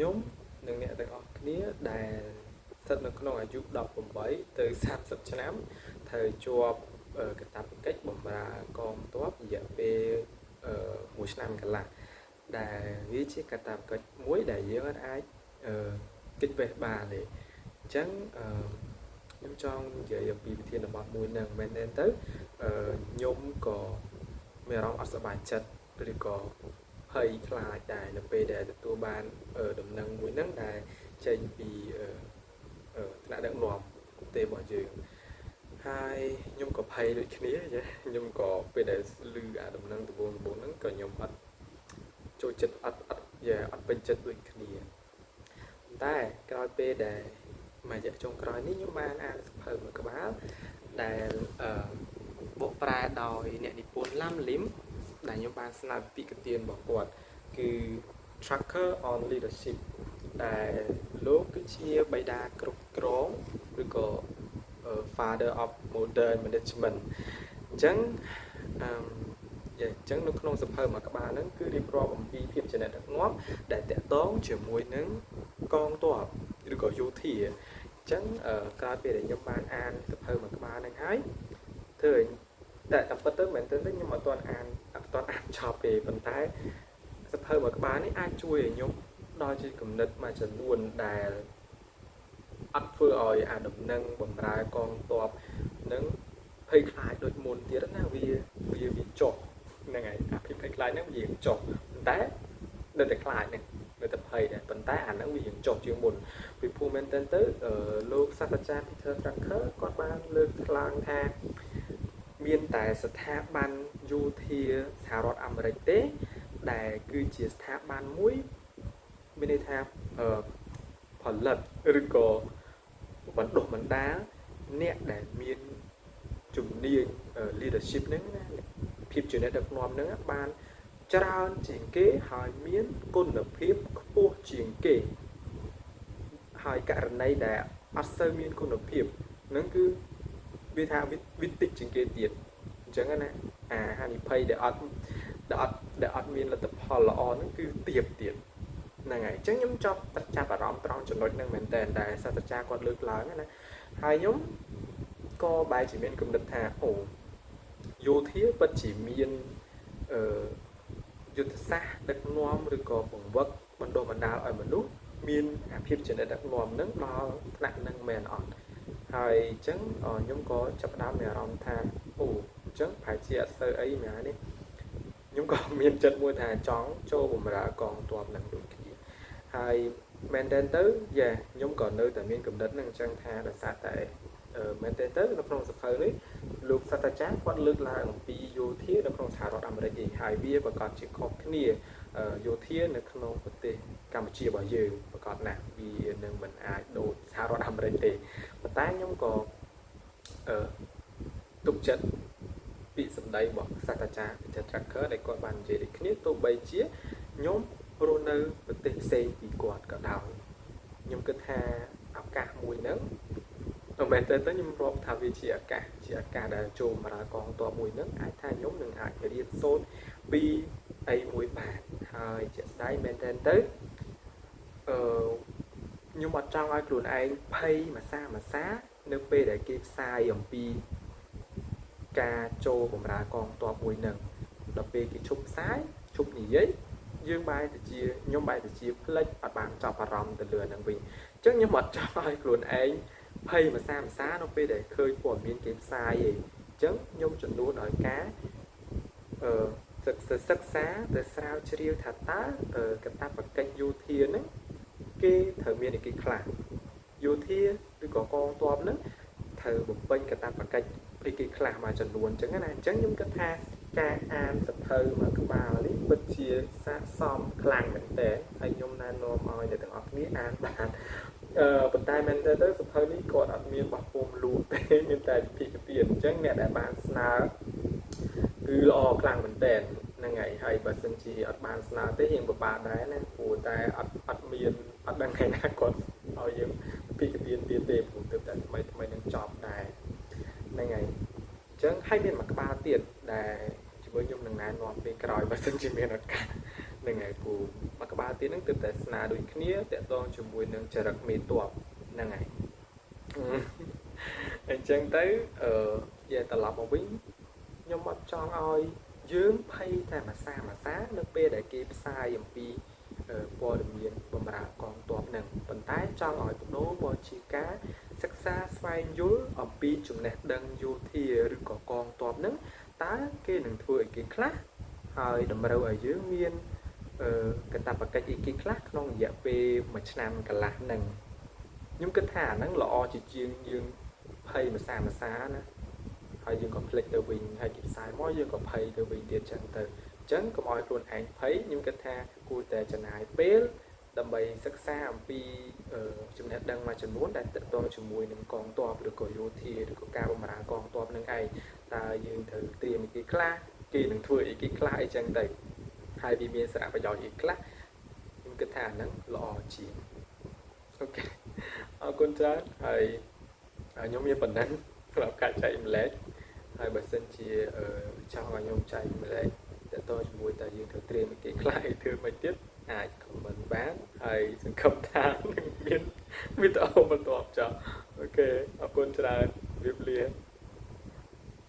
nhómនឹងអ្នកទាំងអស់គ្នាដែលស្ថិតនៅក្នុងអាយុ18ទៅ30ឆ្នាំត្រូវជាប់កាតព្វកិច្ចបម្រើកងទ័ពរយៈពេល1ឆ្នាំកន្លះដែលវាជាកាតព្វកិច្ចមួយដែលយើងអាចគេចវេះបានទេអញ្ចឹងខ្ញុំចង់និយាយអំពីវិធានបទមួយនឹងមែនទេទៅខ្ញុំក៏មានអារម្មណ៍អត់សប្បាយចិត្តឬក៏ភ័យខ្លាចដែរនៅពេលដែលទទួលបានដំណឹងមួយហ្នឹងដែលចេញពីថ្នាក់ដឹកនាំប្រទេសរបស់យើងហើយខ្ញុំក៏ភ័យដូចគ្នាខ្ញុំក៏ពេលដែលឮអាដំណឹងដំបូងហ្នឹងក៏ខ្ញុំអត់ចូលចិត្តអត់ពេញចិត្តដូចគ្នាតែក្រោយពេលដែលមួយរយៈចុងក្រោយនេះខ្ញុំបានអានសៀវភៅមួយក្បាលដែលបកប្រែដោយអ្នកនិពន្ធឡាំលឹមដែលខ្ញុំបានស្នាប់ពីគទានរបស់គាត់គឺ Tracker on Leadership ដែលលោកគឺជាបិតាគ្រប់គ្រងឬក៏ Father of Modern Management អញ្ចឹងនៅក្នុងសៀវភៅមួយក្បាលហ្នឹងគឺរៀបរាប់អំពីភាពជាអ្នកដឹកនាំដែលតាក់ទងជាមួយនឹងកងទ័ពឬក៏យោធាអញ្ចឹងក្រោយពេលដែលខ្ញុំបានអានសៀវភៅមួយក្បាលហ្នឹងហើយធ្វើតែតាមពិតទៅមែនទែនខ្ញុំអត់ទាន់អានចប់ទេប៉ុន្តែសៀវភៅមួយក្បាលនេះអាចជួយឲ្យខ្ញុំដល់ជាគំនិតមួយចំនួនដែលអត់ធ្វើឲ្យអាដំណឹងបំរើកងទ័ពនឹងភ័យខ្លាចដូចមុនទៀតណាវាចុះហ្នឹងហើយអាភាពភ័យខ្លាចហ្នឹងវាចុះប៉ុន្តែនៅតែខ្លាចហ្នឹងនៅតែភ័យដែរប៉ុន្តែអាហ្នឹងវាចុះជាងមុនពីព្រោះមែនទែនទៅលោកសាស្ត្រាចារ្យ Peter Drucker គាត់បានលើកឡើងថាមានតែស្ថាប័នយោធាសហរដ្ឋអាមេរិកទេដែលគឺជាស្ថាប័នមួយមានន័យថាផលិតឬក៏បណ្ដុះបណ្ដាលអ្នកដែលមានជំនាញ leadership ហ្នឹងណាភាពជាអ្នកដឹកនាំហ្នឹងបានច្រើនជាងគេហើយមានគុណភាពខ្ពស់ជាងគេហើយករណីដែលអត់សូវមានគុណភាពហ្នឹងគឺវាថាវាតិចជាងគេទៀតអញ្ចឹងណាហានិភ័យដែលអត់មានលទ្ធផលល្អហ្នឹងគឺទាបទៀតហ្នឹងហើយអញ្ចឹងខ្ញុំចាប់អារម្មណ៍ត្រង់ចំណុចហ្នឹងមែនតើដែលសាស្ត្រាចារ្យគាត់លើកឡើងណាហើយខ្ញុំក៏បែរជាមានគំនិតថាអូយោធាពិតជាមានយុទ្ធសាស្ត្រដឹកនាំឬក៏បង្វឹកបណ្ដុះបណ្ដាលឲ្យមនុស្សមានអាភាពជាអ្នកដឹកនាំហ្នឹងដល់ថ្នាក់ហ្នឹងមែនអត់ហើយអញ្ចឹងខ្ញុំក៏ចាប់ផ្ដើមមានអារម្មណ៍ថាអូអញ្ចឹងប្រហែលជាអត់សូវអីម្ល៉េះនេះខ្ញុំក៏មានចិត្តមួយថាចង់ចូលបម្រើកងទ័ពហ្នឹងដូចគ្នាហើយមែនតើទៅខ្ញុំក៏នៅតែមានគំនិតហ្នឹងអញ្ចឹងថាដោយសារតែមែនតើទៅនៅក្នុងសៀវភៅនេះលោកសាស្ត្រាចារ្យគាត់លើកឡើងអំពីយោធានៅក្នុងសហរដ្ឋអាមេរិកឯងហើយវាប្រកាសជាខុសគ្នាយោធានៅក្នុងប្រទេសកម្ពុជារបស់យើងប្រកាសណាស់វានឹងមិនអាចដូចសហរដ្ឋអាមេរិកទេប៉ុន្តែខ្ញុំក៏ទុកចិត្តពីសម្ដីរបស់សាស្ត្រាចារ្យ Peter Drucker ដែលគាត់បាននិយាយដូចគ្នាទោះបីជាខ្ញុំរស់នៅប្រទេសផ្សេងពីគាត់ក៏ដោយខ្ញុំគិតថាឱកាសមួយហ្នឹងមែនតើខ្ញុំរាប់ថាវាជាឱកាសដែលចូលបម្រើកងទ័ពមួយហ្នឹងអាចថាខ្ញុំនឹងអាចរៀនសូត្រពីអីមួយបានហើយជាក់ស្ដែងមែនតើខ្ញុំអត់ចង់ឲ្យខ្លួនឯងភ័យមួយសានៅពេលដែលគេផ្សាយអំពីការចូលបម្រើកងទ័ពមួយហ្នឹងដល់ពេលគេឈប់ផ្សាយឈប់និយាយខ្ញុំបែរទៅជាផ្លិចអត់បានចាប់អារម្មណ៍ទៅលើហ្នឹងវិញអញ្ចឹងខ្ញុំអត់ចង់ឲ្យខ្លួនឯងភ័យមួយសានៅពេលដែលឃើញព័ត៌មានគេផ្សាយឯងអញ្ចឹងខ្ញុំចំនួនឲ្យការសិក្សាទៅស្រាវជ្រាវថាតើកាតព្វកិច្ចយោធាហ្នឹងគេត្រូវមានអីគេខ្លះយោធាឬក៏កងទ័ពហ្នឹងត្រូវបំពេញកាតព្វកិច្ចអីគេខ្លះមួយចំនួនអញ្ចឹងណាអញ្ចឹងខ្ញុំគិតថាការអានសៀវភៅមួយក្បាលនេះពិតជាស័ក្តិសមខ្លាំងមែនតើហើយខ្ញុំណែនាំឲ្យអ្នកទាំងអស់គ្នាអានបានប៉ុន្តែមែនតើទៅសៀវភៅនេះគាត់អត់មានបោះពុម្ពលូកទេមានតែវិភាគទានអញ្ចឹងអ្នកដែលបានស្នើគឺល្អខ្លាំងមែនតើហ្នឹងហើយបើសិនជាអត់បានស្នើទេយើងពិបាកដែរណាព្រោះតែអត់ដឹងថ្ងៃណាគាត់ឲ្យយើងវិភាគទានទៀតទេព្រោះទើបតែថ្មីនឹងចប់ដែរហ្នឹងហើយអញ្ចឹងហើយមានមួយក្បាលទៀតដែលជាមួយខ្ញុំនឹងណែនាំពេលក្រោយបើសិនជាមានឱកាសហ្នឹងហើយព្រោះមួយក្បាលទៀតហ្នឹងទើបតែស្ នាដូចគ្នាតកតងជាមួយនឹងចរិតមេតបហ្នឹងហើយអញ្ចឹងទៅនិយាយត្រឡប់មកវិញខ្ញុំអត់ចង់ឲ្យយើងភ័យតែមួយសានៅពេលដែលគេផ្សាយអំពីព័ត៌មានបម្រើកងទ័ពនឹងប៉ុន្តែចង់ឲ្យបដូរមកជាការសិក្សាស្វែងយល់អំពីចំណេះដឹងយោធាឬក៏កងទ័ពនឹងតើគេនឹងធ្វើឲ្យគេខ្លះហើយតម្រូវឲ្យយើងមានកាតព្វកិច្ចអីគេខ្លះក្នុងរយៈពេល1ឆ្នាំកន្លះហ្នឹងខ្ញុំគិតថាអាហ្នឹងល្អជាជាងយើងភ័យមួយសាណាហើយយើងក៏ភ្លេចទៅវិញហើយគេផ្សាយមកយើងក៏ភ័យទៅវិញទៀតចឹងទៅអញ្ចឹងកុំឲ្យខ្លួនឯងភ័យខ្ញុំគិតថាគួរតែចំណាយពេលដើម្បីសិក្សាអំពីចំណេះដឹងមួយចំនួនដែលទាក់ទងជាមួយនឹងកងទ័ពឬក៏យោធាឬក៏ការបម្រើកងទ័ពនឹងឯងតើយើងត្រូវត្រៀមអីគេខ្លះគេនឹងធ្វើអីគេខ្លះអីចឹងទៅហើយវាមានសារៈប្រយោជន៍អីខ្លះខ្ញុំគិតថាហ្នឹងល្អជាងអូខេអរគុណច្រើនហើយខ្ញុំមានប៉ុណ្ណឹងសម្រាប់ការចែកម្លែកហើយបើសិនជាចង់ឲ្យខ្ញុំចែកម្លែកតើតើជាមួយតើយើងត្រូវត្រៀមអីគេខ្លះអីធ្វើមិនទៀតអាច comment បានហើយសង្ឃឹមថានឹងមានវីដេអូបន្តចោះអូខេអរគុណច្រើនជម្រាបលា